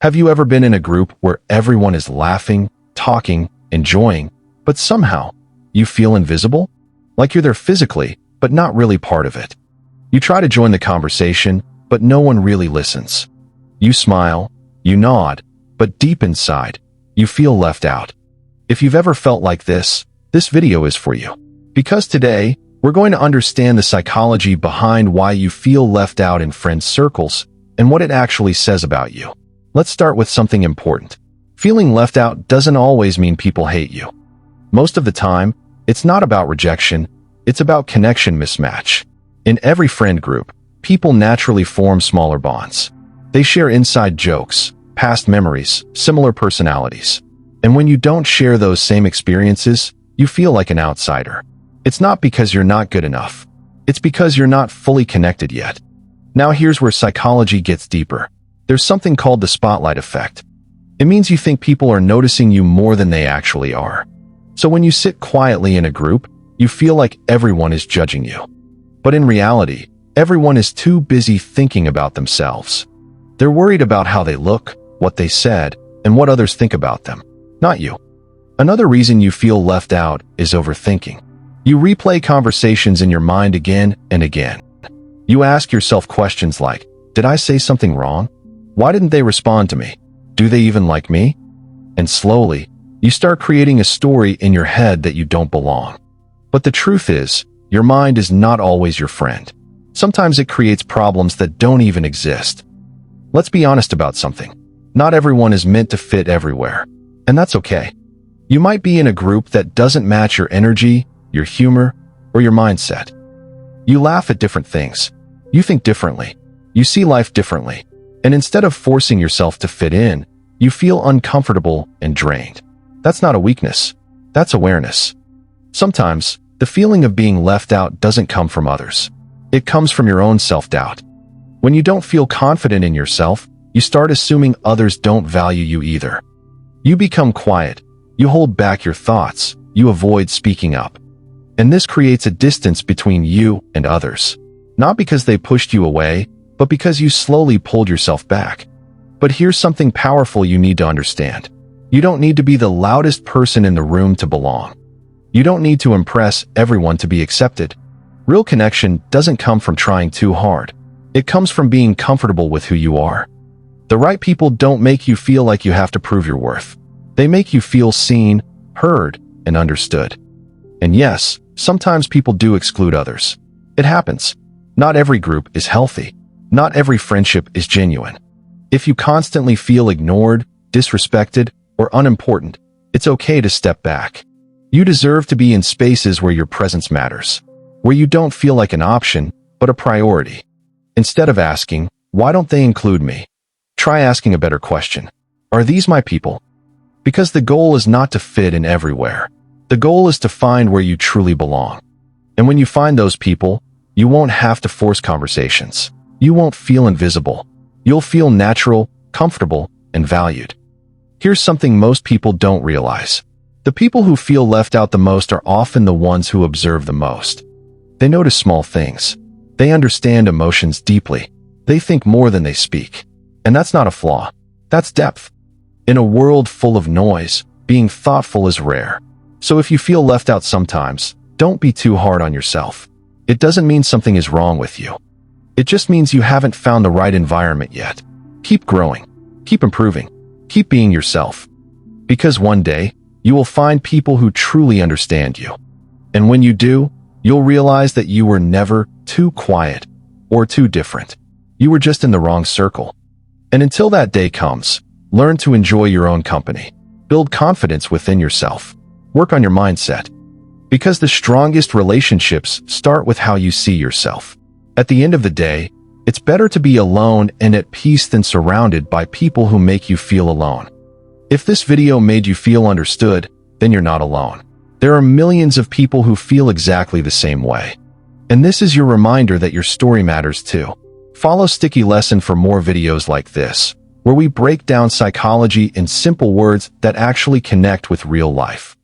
Have you ever been in a group where everyone is laughing, talking, enjoying, but somehow you feel invisible? Like you're there physically, but not really part of it. You try to join the conversation, but no one really listens. You smile, you nod, but deep inside, you feel left out. If you've ever felt like this video is for you. Because today, we're going to understand the psychology behind why you feel left out in friend circles and what it actually says about you. Let's start with something important. Feeling left out doesn't always mean people hate you. Most of the time, it's not about rejection, it's about connection mismatch. In every friend group, people naturally form smaller bonds. They share inside jokes, past memories, similar personalities. And when you don't share those same experiences, you feel like an outsider. It's not because you're not good enough. It's because you're not fully connected yet. Now here's where psychology gets deeper. There's something called the spotlight effect. It means you think people are noticing you more than they actually are. So when you sit quietly in a group, you feel like everyone is judging you. But in reality, everyone is too busy thinking about themselves. They're worried about how they look, what they said, and what others think about them, not you. Another reason you feel left out is overthinking. You replay conversations in your mind again and again. You ask yourself questions like, did I say something wrong? Why didn't they respond to me? Do they even like me? And slowly, you start creating a story in your head that you don't belong. But the truth is, your mind is not always your friend. Sometimes it creates problems that don't even exist. Let's be honest about something. Not everyone is meant to fit everywhere. And that's okay. You might be in a group that doesn't match your energy, your humor, or your mindset. You laugh at different things. You think differently. You see life differently. And instead of forcing yourself to fit in, you feel uncomfortable and drained. That's not a weakness. That's awareness. Sometimes, the feeling of being left out doesn't come from others. It comes from your own self-doubt. When you don't feel confident in yourself, you start assuming others don't value you either. You become quiet. You hold back your thoughts. You avoid speaking up. And this creates a distance between you and others. Not because they pushed you away, but because you slowly pulled yourself back. But here's something powerful you need to understand. You don't need to be the loudest person in the room to belong. You don't need to impress everyone to be accepted. Real connection doesn't come from trying too hard. It comes from being comfortable with who you are. The right people don't make you feel like you have to prove your worth. They make you feel seen, heard, and understood. And yes, sometimes people do exclude others. It happens. Not every group is healthy. Not every friendship is genuine. If you constantly feel ignored, disrespected, or unimportant, it's okay to step back. You deserve to be in spaces where your presence matters, where you don't feel like an option, but a priority. Instead of asking, why don't they include me? Try asking a better question. Are these my people? Because the goal is not to fit in everywhere. The goal is to find where you truly belong. And when you find those people, you won't have to force conversations. You won't feel invisible. You'll feel natural, comfortable, and valued. Here's something most people don't realize. The people who feel left out the most are often the ones who observe the most. They notice small things. They understand emotions deeply. They think more than they speak. And that's not a flaw. That's depth. In a world full of noise, being thoughtful is rare. So if you feel left out sometimes, don't be too hard on yourself. It doesn't mean something is wrong with you. It just means you haven't found the right environment yet. Keep growing. Keep improving. Keep being yourself. Because one day, you will find people who truly understand you. And when you do, you'll realize that you were never too quiet or too different. You were just in the wrong circle. And until that day comes, learn to enjoy your own company. Build confidence within yourself. Work on your mindset. Because the strongest relationships start with how you see yourself. At the end of the day, it's better to be alone and at peace than surrounded by people who make you feel alone. If this video made you feel understood, then you're not alone. There are millions of people who feel exactly the same way. And this is your reminder that your story matters too. Follow Sticky Lesson for more videos like this, where we break down psychology in simple words that actually connect with real life.